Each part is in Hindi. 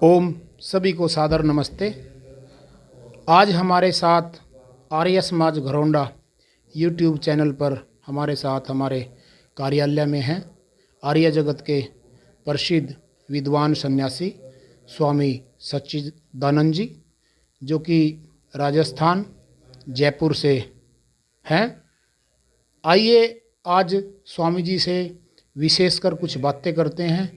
ओम सभी को सादर नमस्ते। आज हमारे साथ आर्य समाज घरौंडा यूट्यूब चैनल पर हमारे साथ हमारे कार्यालय में हैं आर्य जगत के प्रसिद्ध विद्वान सन्यासी स्वामी सच्चिदानंद जी, जो कि राजस्थान जयपुर से हैं। आइए आज स्वामी जी से विशेषकर कुछ बातें करते हैं,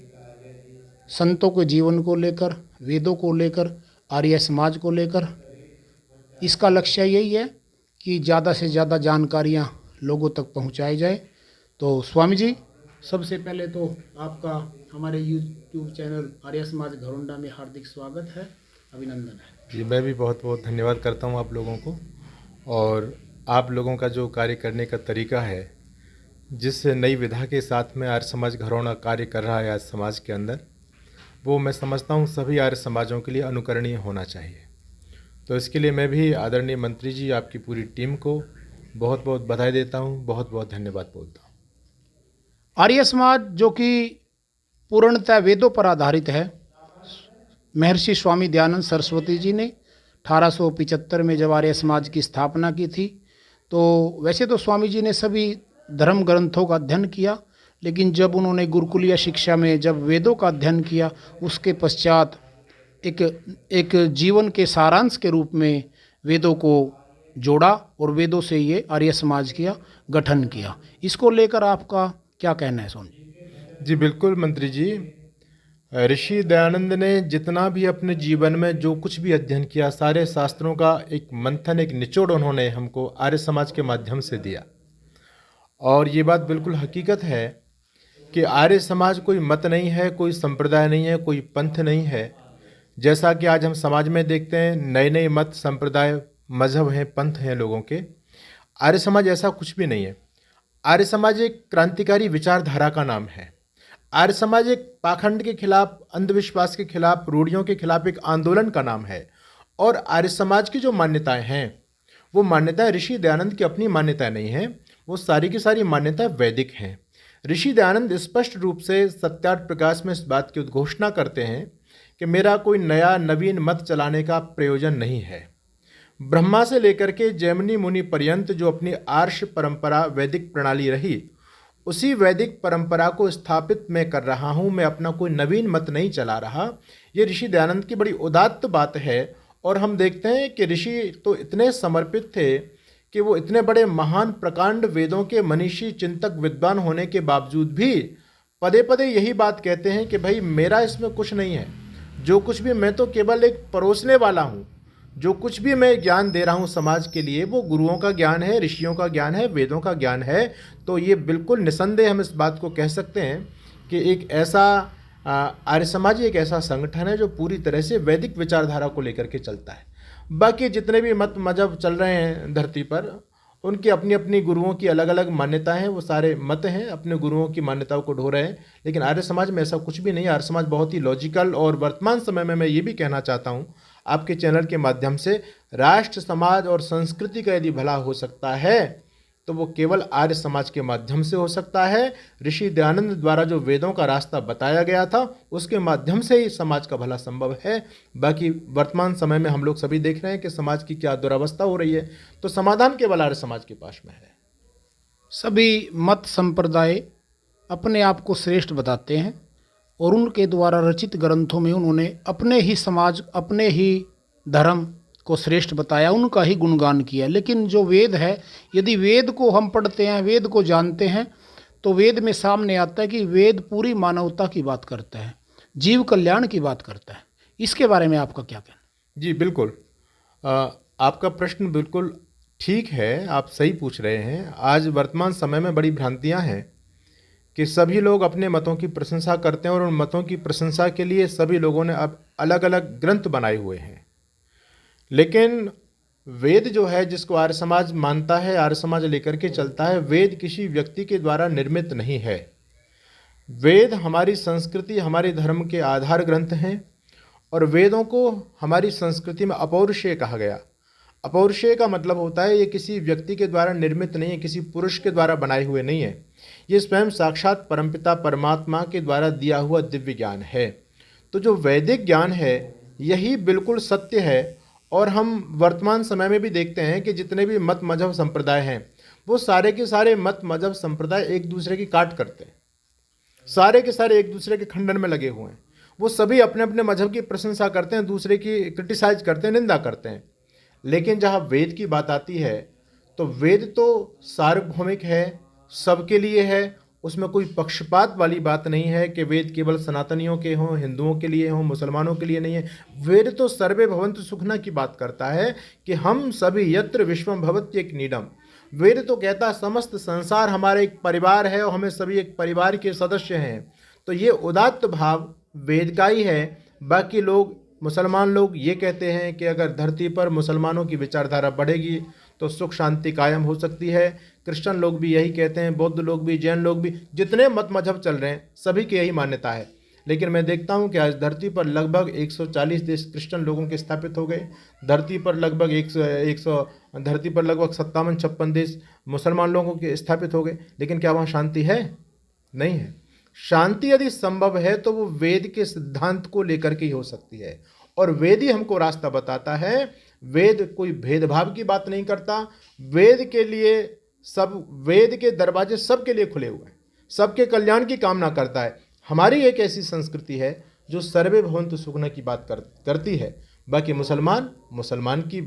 संतों के जीवन को लेकर, वेदों को लेकर, आर्य समाज को लेकर। इसका लक्ष्य यही है कि ज़्यादा से ज़्यादा जानकारियाँ लोगों तक पहुँचाई जाए। तो स्वामी जी, सबसे पहले तो आपका हमारे यूट्यूब चैनल आर्य समाज घरौंडा में हार्दिक स्वागत है, अभिनंदन है जी। मैं भी बहुत बहुत धन्यवाद करता हूँ आप लोगों को, और आप लोगों का जो कार्य करने का तरीका है, जिस नई विधा के साथ में आर्य समाज घरौंडा कार्य कर रहा है आज समाज के अंदर, वो मैं समझता हूँ सभी आर्य समाजों के लिए अनुकरणीय होना चाहिए। तो इसके लिए मैं भी आदरणीय मंत्री जी, आपकी पूरी टीम को बहुत बहुत बधाई देता हूँ, बहुत बहुत धन्यवाद बोलता हूँ। आर्य समाज जो कि पूर्णतः वेदों पर आधारित है, महर्षि स्वामी दयानंद सरस्वती जी ने 1875 में जब आर्य समाज की स्थापना की थी, तो वैसे तो स्वामी जी ने सभी धर्म ग्रंथों का अध्ययन किया, लेकिन जब उन्होंने गुरुकुलीय शिक्षा में जब वेदों का अध्ययन किया, उसके पश्चात एक जीवन के सारांश के रूप में वेदों को जोड़ा और वेदों से ये आर्य समाज का गठन किया। इसको लेकर आपका क्या कहना है स्वामी जी? जी बिल्कुल मंत्री जी, ऋषि दयानंद ने जितना भी अपने जीवन में जो कुछ भी अध्ययन किया, सारे शास्त्रों का एक मंथन, एक निचोड़ उन्होंने हमको आर्य समाज के माध्यम से दिया। और ये बात बिल्कुल हकीकत है कि आर्य समाज कोई मत नहीं है, कोई संप्रदाय नहीं है, कोई पंथ नहीं है। जैसा कि आज हम समाज में देखते हैं, नए नए मत, संप्रदाय, मजहब हैं, पंथ हैं लोगों के। आर्य समाज ऐसा कुछ भी नहीं है। आर्य समाज एक क्रांतिकारी विचारधारा का नाम है। आर्य समाज एक पाखंड के खिलाफ, अंधविश्वास के खिलाफ, रूढ़ियों के खिलाफ एक आंदोलन का नाम है। और आर्य समाज की जो मान्यताएं हैं, वो मान्यताएं ऋषि दयानंद की अपनी मान्यताएं नहीं हैं, वो सारी की सारी मान्यताएं वैदिक हैं। ऋषि दयानंद स्पष्ट रूप से सत्यार्थ प्रकाश में इस बात की उद्घोषणा करते हैं कि मेरा कोई नया नवीन मत चलाने का प्रयोजन नहीं है। ब्रह्मा से लेकर के जैमिनी मुनि पर्यंत जो अपनी आर्ष परंपरा वैदिक प्रणाली रही, उसी वैदिक परंपरा को स्थापित मैं कर रहा हूँ। मैं अपना कोई नवीन मत नहीं चला रहा। ये ऋषि दयानंद की बड़ी उदात्त बात है। और हम देखते हैं कि ऋषि तो इतने समर्पित थे कि वो इतने बड़े महान प्रकांड वेदों के मनीषी, चिंतक, विद्वान होने के बावजूद भी पदे पदे यही बात कहते हैं कि भाई मेरा इसमें कुछ नहीं है, जो कुछ भी मैं तो केवल एक परोसने वाला हूँ। जो कुछ भी मैं ज्ञान दे रहा हूँ समाज के लिए, वो गुरुओं का ज्ञान है, ऋषियों का ज्ञान है, वेदों का ज्ञान है। तो ये बिल्कुल निसंदेह हम इस बात को कह सकते हैं कि एक ऐसा आर्य समाज एक ऐसा संगठन है जो पूरी तरह से वैदिक विचारधारा को लेकर के चलता है। बाकी जितने भी मत मजहब चल रहे हैं धरती पर, उनकी अपनी अपनी गुरुओं की अलग अलग मान्यताएं हैं। वो सारे मत हैं, अपने गुरुओं की मान्यताओं को ढो रहे हैं। लेकिन आर्य समाज में ऐसा कुछ भी नहीं। आर्य समाज बहुत ही लॉजिकल, और वर्तमान समय में मैं ये भी कहना चाहता हूँ आपके चैनल के माध्यम से, राष्ट्र, समाज और संस्कृति का यदि भला हो सकता है तो वो केवल आर्य समाज के माध्यम से हो सकता है। ऋषि दयानंद द्वारा जो वेदों का रास्ता बताया गया था, उसके माध्यम से ही समाज का भला संभव है। बाकी वर्तमान समय में हम लोग सभी देख रहे हैं कि समाज की क्या दुरावस्था हो रही है, तो समाधान केवल आर्य समाज के पास में है। सभी मत संप्रदाय अपने आप को श्रेष्ठ बताते हैं और उनके द्वारा रचित ग्रंथों में उन्होंने अपने ही समाज, अपने ही धर्म को श्रेष्ठ बताया, उनका ही गुणगान किया। लेकिन जो वेद है, यदि वेद को हम पढ़ते हैं, वेद को जानते हैं, तो वेद में सामने आता है कि वेद पूरी मानवता की बात करता है, जीव कल्याण की बात करता है। इसके बारे में आपका क्या कहना? जी बिल्कुल, आपका प्रश्न बिल्कुल ठीक है, आप सही पूछ रहे हैं। आज वर्तमान समय में बड़ी भ्रांतियां हैं कि सभी लोग अपने मतों की प्रशंसा करते हैं, और उन मतों की प्रशंसा के लिए सभी लोगों ने अब अलग अलग ग्रंथ बनाए हुए हैं। लेकिन वेद जो है, जिसको आर्य समाज मानता है, आर्य समाज लेकर के चलता है, वेद किसी व्यक्ति के द्वारा निर्मित नहीं है। वेद हमारी संस्कृति, हमारे धर्म के आधार ग्रंथ हैं। और वेदों को हमारी संस्कृति में अपौरुषेय कहा गया। अपौरुषेय का मतलब होता है ये किसी व्यक्ति के द्वारा निर्मित नहीं है, किसी पुरुष के द्वारा बनाए हुए नहीं है। ये स्वयं साक्षात परमपिता परमात्मा के द्वारा दिया हुआ दिव्य ज्ञान है। तो जो वैदिक ज्ञान है यही बिल्कुल सत्य है। और हम वर्तमान समय में भी देखते हैं कि जितने भी मत मजहब संप्रदाय हैं वो सारे के सारे मत मजहब संप्रदाय एक दूसरे की काट करते हैं, सारे के सारे एक दूसरे के खंडन में लगे हुए हैं। वो सभी अपने अपने मजहब की प्रशंसा करते हैं, दूसरे की क्रिटिसाइज करते हैं, निंदा करते हैं। लेकिन जहाँ वेद की बात आती है तो वेद तो सार्वभौमिक है, सबके लिए है। उसमें कोई पक्षपात वाली बात नहीं है कि वेद केवल सनातनियों के हों, हिंदुओं के लिए हों, मुसलमानों के लिए नहीं है। वेद तो सर्वे भवन्तु सुखना की बात करता है कि हम सभी यत्र विश्वम भवत्येक नीडम। वेद तो कहता है समस्त संसार हमारा एक परिवार है और हमें सभी एक परिवार के सदस्य हैं। तो ये उदात्त भाव वेद का ही है। बाकी लोग, मुसलमान लोग ये कहते हैं कि अगर धरती पर मुसलमानों की विचारधारा बढ़ेगी तो सुख शांति कायम हो सकती है। क्रिश्चियन लोग भी यही कहते हैं, बौद्ध लोग भी, जैन लोग भी, जितने मत मजहब चल रहे हैं सभी की यही मान्यता है। लेकिन मैं देखता हूं कि आज धरती पर लगभग 140 देश क्रिश्चियन लोगों के स्थापित हो गए। धरती पर लगभग 57-56 देश मुसलमान लोगों के स्थापित हो गए। लेकिन क्या वहाँ शांति है? नहीं है। शांति यदि संभव है तो वो वेद के सिद्धांत को लेकर के ही हो सकती है, और वेद ही हमको रास्ता बताता है। वेद कोई भेदभाव की बात नहीं करता। वेद के लिए वेद के दरवाजे सबके लिए खुले हुए हैं, सबके कल्याण की कामना करता है। हमारी एक ऐसी संस्कृति है जो सर्वे भवन्तु सुखना की बात करती है। बाकी मुसलमान की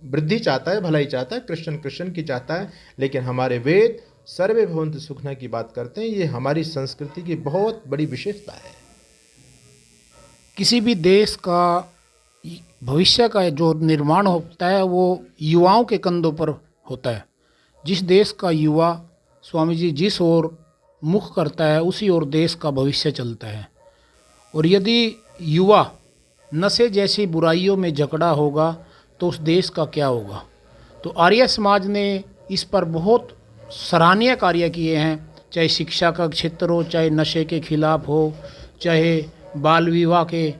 वृद्धि चाहता है, भलाई चाहता है, क्रिश्चियन की चाहता है। लेकिन हमारे वेद सर्वे भवन्तु सुखना की बात करते हैं। ये हमारी संस्कृति की बहुत बड़ी विशेषता है। किसी भी देश का भविष्य का जो निर्माण होता है वो युवाओं के कंधों पर होता है। जिस देश का युवा स्वामी जी जिस ओर मुख करता है उसी ओर देश का भविष्य चलता है। और यदि युवा नशे जैसी बुराइयों में जकड़ा होगा तो उस देश का क्या होगा। तो आर्य समाज ने इस पर बहुत सराहनीय कार्य किए हैं, चाहे शिक्षा का क्षेत्र हो, चाहे नशे के खिलाफ हो, चाहे बाल विवाह के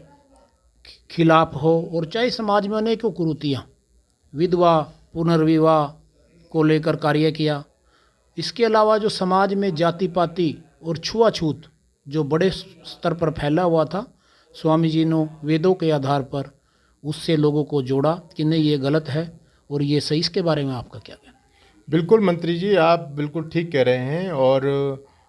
खिलाफ हो, और चाहे समाज में अनेकों कुरीतियाँ, विधवा पुनर्विवाह को लेकर कार्य किया। इसके अलावा जो समाज में जाति पाति और छुआछूत जो बड़े स्तर पर फैला हुआ था, स्वामी जी ने वेदों के आधार पर उससे लोगों को जोड़ा कि नहीं ये गलत है और ये सही। इसके बारे में आपका क्या कहना? बिल्कुल मंत्री जी, आप बिल्कुल ठीक कह रहे हैं। और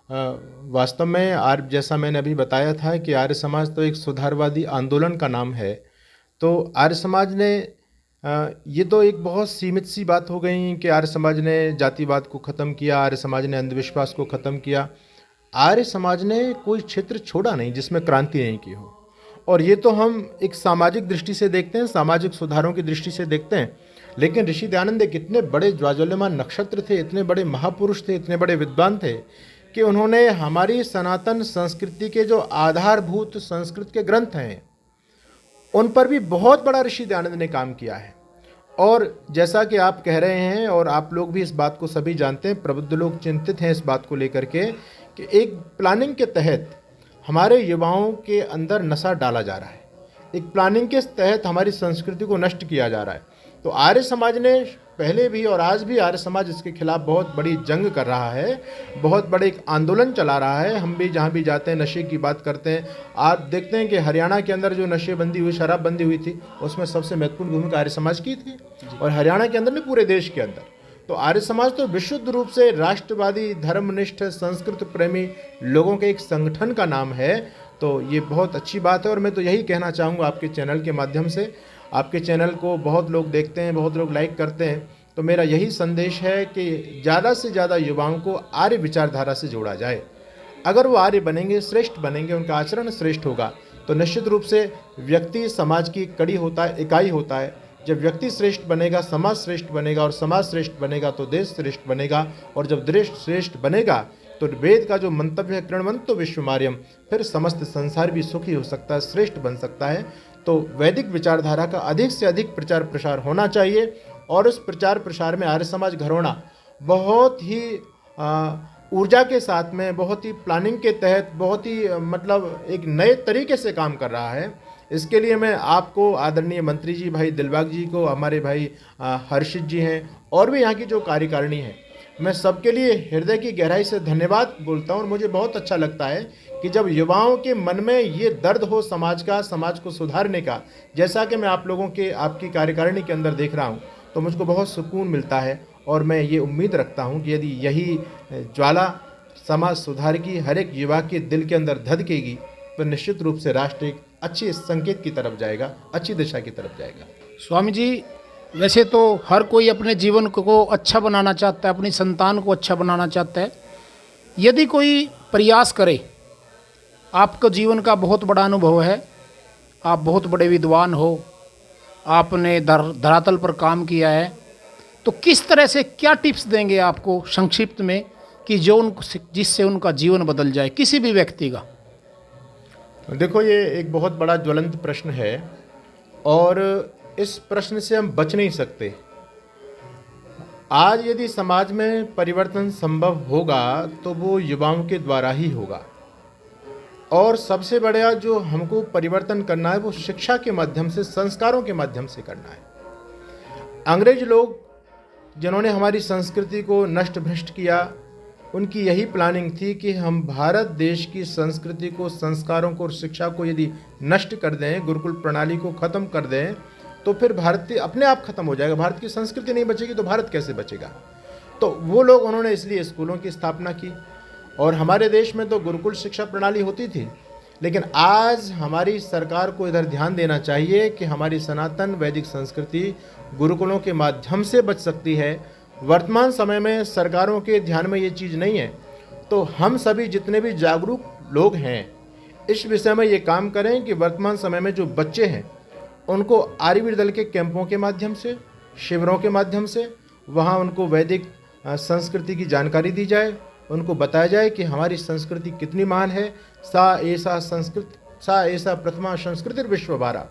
वास्तव में आर्य, जैसा मैंने अभी बताया था कि आर्य समाज तो एक सुधारवादी आंदोलन का नाम है। तो आर्य समाज ने ये तो एक बहुत सीमित सी बात हो गई कि आर्य समाज ने जातिवाद को ख़त्म किया, आर्य समाज ने अंधविश्वास को ख़त्म किया। आर्य समाज ने कोई क्षेत्र छोड़ा नहीं जिसमें क्रांति नहीं की हो। और ये तो हम एक सामाजिक दृष्टि से देखते हैं, सामाजिक सुधारों की दृष्टि से देखते हैं। लेकिन ऋषि दयानंद एक इतने बड़े ज्वाज्वल्यमान नक्षत्र थे, इतने बड़े महापुरुष थे, इतने बड़े विद्वान थे कि उन्होंने हमारी सनातन संस्कृति के जो आधारभूत संस्कृत के ग्रंथ हैं उन पर भी बहुत बड़ा ऋषि दयानंद ने काम किया है। और जैसा कि आप कह रहे हैं और आप लोग भी इस बात को सभी जानते हैं, प्रबुद्ध लोग चिंतित हैं इस बात को लेकर के कि एक प्लानिंग के तहत हमारे युवाओं के अंदर नशा डाला जा रहा है, एक प्लानिंग के तहत हमारी संस्कृति को नष्ट किया जा रहा है। तो आर्य समाज ने पहले भी और आज भी आर्य समाज इसके खिलाफ बहुत बड़ी जंग कर रहा है, बहुत बड़े एक आंदोलन चला रहा है। हम भी जहाँ भी जाते हैं नशे की बात करते हैं। आप देखते हैं कि हरियाणा के अंदर जो नशेबंदी हुई, शराबबंदी हुई थी, उसमें सबसे महत्वपूर्ण भूमिका आर्य समाज की थी। और हरियाणा के अंदर नहीं, पूरे देश के अंदर। तो आर्य समाज तो विशुद्ध रूप से राष्ट्रवादी, धर्मनिष्ठ, संस्कृत प्रेमी लोगों के एक संगठन का नाम है। तो ये बहुत अच्छी बात है। और मैं तो यही कहना चाहूँगा आपके चैनल के माध्यम से, आपके चैनल को बहुत लोग देखते हैं, बहुत लोग लाइक करते हैं। तो मेरा यही संदेश है कि ज़्यादा से ज़्यादा युवाओं को आर्य विचारधारा से जोड़ा जाए। अगर वो आर्य बनेंगे, श्रेष्ठ बनेंगे, उनका आचरण श्रेष्ठ होगा, तो निश्चित रूप से व्यक्ति समाज की कड़ी होता है, इकाई होता है। जब व्यक्ति श्रेष्ठ बनेगा, समाज श्रेष्ठ बनेगा, और समाज श्रेष्ठ बनेगा तो देश श्रेष्ठ बनेगा। और जब देश श्रेष्ठ बनेगा तो वेद का जो मंतव्य है, कृण्वन्तो विश्वमार्यम, फिर समस्त संसार भी सुखी हो सकता है, श्रेष्ठ बन सकता है। तो वैदिक विचारधारा का अधिक से अधिक प्रचार प्रसार होना चाहिए। और उस प्रचार प्रसार में आर्य समाज घरौंडा बहुत ही ऊर्जा के साथ में, बहुत ही प्लानिंग के तहत, बहुत ही मतलब एक नए तरीके से काम कर रहा है। इसके लिए मैं आपको, आदरणीय मंत्री जी भाई दिलबाग जी को, हमारे भाई हर्षित जी हैं, और भी यहाँ की जो कार्यकारिणी है, मैं सबके लिए हृदय की गहराई से धन्यवाद बोलता हूँ। और मुझे बहुत अच्छा लगता है कि जब युवाओं के मन में ये दर्द हो समाज का, समाज को सुधारने का, जैसा कि मैं आप लोगों के आपकी कार्यकारिणी के अंदर देख रहा हूँ, तो मुझको बहुत सुकून मिलता है। और मैं ये उम्मीद रखता हूँ कि यदि यही ज्वाला समाज सुधार की हर एक युवा के दिल के अंदर धधकेगी तो निश्चित रूप से राष्ट्र एक अच्छे संकेत की तरफ जाएगा, अच्छी दिशा की तरफ जाएगा। स्वामी जी, वैसे तो हर कोई अपने जीवन को अच्छा बनाना चाहता है, अपनी संतान को अच्छा बनाना चाहता है। यदि कोई प्रयास करे, आपका जीवन का बहुत बड़ा अनुभव है, आप बहुत बड़े विद्वान हो, आपने धरातल पर काम किया है, तो किस तरह से क्या टिप्स देंगे आपको संक्षिप्त में कि जिससे उनका जीवन बदल जाए, किसी भी व्यक्ति का? देखो, ये एक बहुत बड़ा ज्वलंत प्रश्न है और इस प्रश्न से हम बच नहीं सकते। आज यदि समाज में परिवर्तन संभव होगा तो वो युवाओं के द्वारा ही होगा। और सबसे बड़ा जो हमको परिवर्तन करना है वो शिक्षा के माध्यम से, संस्कारों के माध्यम से करना है। अंग्रेज लोग जिन्होंने हमारी संस्कृति को नष्ट भ्रष्ट किया, उनकी यही प्लानिंग थी कि हम भारत देश की संस्कृति को, संस्कारों को और शिक्षा को यदि नष्ट कर दें, गुरुकुल प्रणाली को ख़त्म कर दें, तो फिर भारत अपने आप ख़त्म हो जाएगा। भारत की संस्कृति नहीं बचेगी तो भारत कैसे बचेगा? तो वो लोग, उन्होंने इसलिए स्कूलों की स्थापना की। और हमारे देश में तो गुरुकुल शिक्षा प्रणाली होती थी, लेकिन आज हमारी सरकार को इधर ध्यान देना चाहिए कि हमारी सनातन वैदिक संस्कृति गुरुकुलों के माध्यम से बच सकती है। वर्तमान समय में सरकारों के ध्यान में ये चीज़ नहीं है, तो हम सभी जितने भी जागरूक लोग हैं इस विषय में ये काम करें कि वर्तमान समय में जो बच्चे हैं उनको आर्यवीर दल के कैंपों के माध्यम से, शिविरों के माध्यम से वहाँ उनको वैदिक संस्कृति की जानकारी दी जाए, उनको बताया जाए कि हमारी संस्कृति कितनी महान है। सा ऐसा प्रथमा संस्कृति विश्वभारा।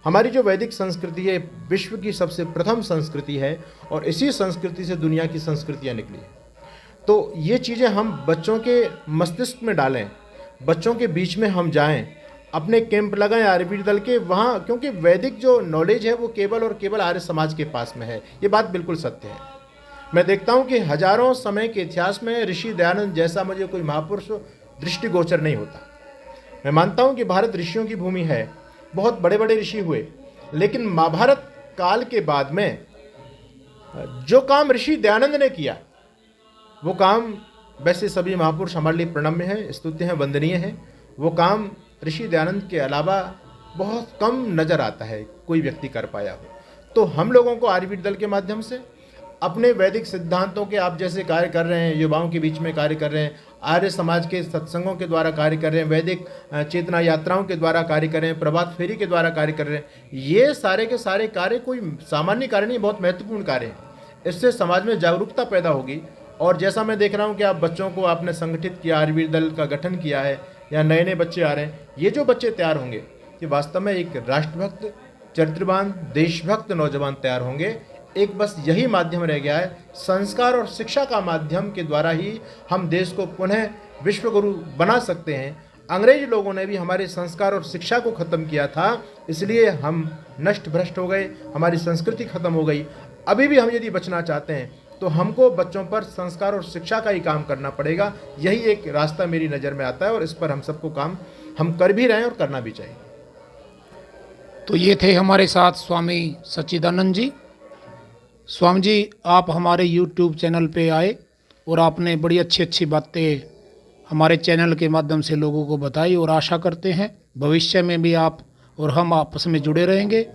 हमारी जो वैदिक संस्कृति है विश्व की सबसे प्रथम संस्कृति है और इसी संस्कृति से दुनिया की संस्कृतियाँ निकली हैं। तो ये चीज़ें हम बच्चों के मस्तिष्क में डालें, बच्चों के बीच में हम जाएं, अपने कैंप लगाएं आर्यवीर दल के वहाँ, क्योंकि वैदिक जो नॉलेज है वो केवल और केवल आर्य समाज के पास में है। ये बात बिल्कुल सत्य है। मैं देखता हूँ कि हजारों समय के इतिहास में ऋषि दयानंद जैसा मुझे कोई महापुरुष दृष्टिगोचर नहीं होता। मैं मानता हूँ कि भारत ऋषियों की भूमि है, बहुत बड़े बड़े ऋषि हुए, लेकिन महाभारत काल के बाद में जो काम ऋषि दयानंद ने किया वो काम, वैसे सभी महापुरुष हमारे लिए प्रणम्य हैं, स्तुत्य हैं, वंदनीय हैं, वो काम ऋषि दयानंद के अलावा बहुत कम नज़र आता है कोई व्यक्ति कर पाया हो। तो हम लोगों को आर्यवीर दल के माध्यम से अपने वैदिक सिद्धांतों के, आप जैसे कार्य कर रहे हैं, युवाओं के बीच में कार्य कर रहे हैं, आर्य समाज के सत्संगों के द्वारा कार्य कर रहे हैं, वैदिक चेतना यात्राओं के द्वारा कार्य कर रहे हैं, प्रभात फेरी के द्वारा कार्य कर रहे हैं, ये सारे के सारे कार्य कोई सामान्य कार्य नहीं, बहुत महत्वपूर्ण कार्य हैं। इससे समाज में जागरूकता पैदा होगी। और जैसा मैं देख रहा हूँ कि आप बच्चों को आपने संगठित किया, आर्यवीर दल का गठन किया है, या नए नए बच्चे आ रहे हैं, ये जो बच्चे तैयार होंगे कि वास्तव में एक राष्ट्रभक्त, चरित्रवान, देशभक्त नौजवान तैयार होंगे। एक बस यही माध्यम रह गया है, संस्कार और शिक्षा का माध्यम के द्वारा ही हम देश को पुनः विश्वगुरु बना सकते हैं। अंग्रेज लोगों ने भी हमारे संस्कार और शिक्षा को ख़त्म किया था, इसलिए हम नष्ट भ्रष्ट हो गए, हमारी संस्कृति खत्म हो गई। अभी भी हम यदि बचना चाहते हैं तो हमको बच्चों पर संस्कार और शिक्षा का ही काम करना पड़ेगा। यही एक रास्ता मेरी नज़र में आता है और इस पर हम सबको काम हम कर भी रहे हैं और करना भी चाहिए। तो ये थे हमारे साथ स्वामी सच्चिदानंद जी। स्वामी जी, आप हमारे YouTube चैनल पे आए और आपने बड़ी अच्छी अच्छी बातें हमारे चैनल के माध्यम से लोगों को बताई, और आशा करते हैं भविष्य में भी आप और हम आपस में जुड़े रहेंगे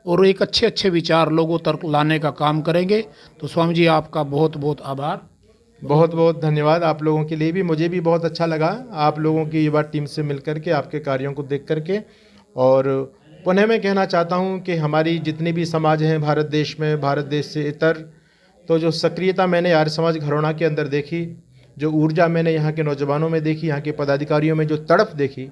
और एक अच्छे अच्छे विचार लोगों तक लाने का काम करेंगे। तो स्वामी जी, आपका बहुत बहुत आभार, बहुत बहुत धन्यवाद। आप लोगों के लिए भी, मुझे भी बहुत अच्छा लगा आप लोगों की युवा टीम से मिल करके, आपके कार्यों को देख करके। और पुनः मैं कहना चाहता हूं कि हमारी जितने भी समाज हैं भारत देश में, भारत देश से इतर, तो जो सक्रियता मैंने आर्य समाज घरौंडा के अंदर देखी, जो ऊर्जा मैंने यहाँ के नौजवानों में देखी, यहाँ के पदाधिकारियों में जो तड़प देखी,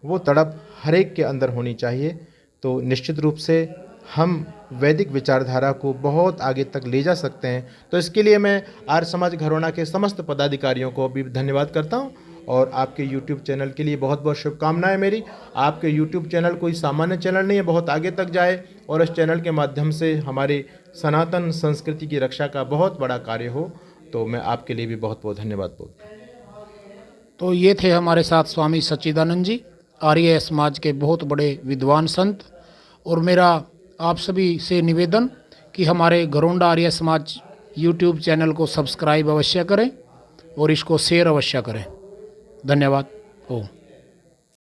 वो तड़प हर एक के अंदर होनी चाहिए। तो निश्चित रूप से हम वैदिक विचारधारा को बहुत आगे तक ले जा सकते हैं। तो इसके लिए मैं आर्य समाज घरौंडा के समस्त पदाधिकारियों को भी धन्यवाद करता हूं और आपके YouTube चैनल के लिए बहुत बहुत शुभकामनाएं मेरी। आपके YouTube चैनल कोई सामान्य चैनल नहीं है, बहुत आगे तक जाए और इस चैनल के माध्यम से हमारी सनातन संस्कृति की रक्षा का बहुत बड़ा कार्य हो। तो मैं आपके लिए भी बहुत बहुत धन्यवाद बोलता हूँ। तो ये थे हमारे साथ स्वामी सच्चिदानंद जी, आर्य समाज के बहुत बड़े विद्वान संत। और मेरा आप सभी से निवेदन कि हमारे घरोंडा आर्य समाज यूट्यूब चैनल को सब्सक्राइब अवश्य करें और इसको शेयर अवश्य करें। धन्यवाद। ओम।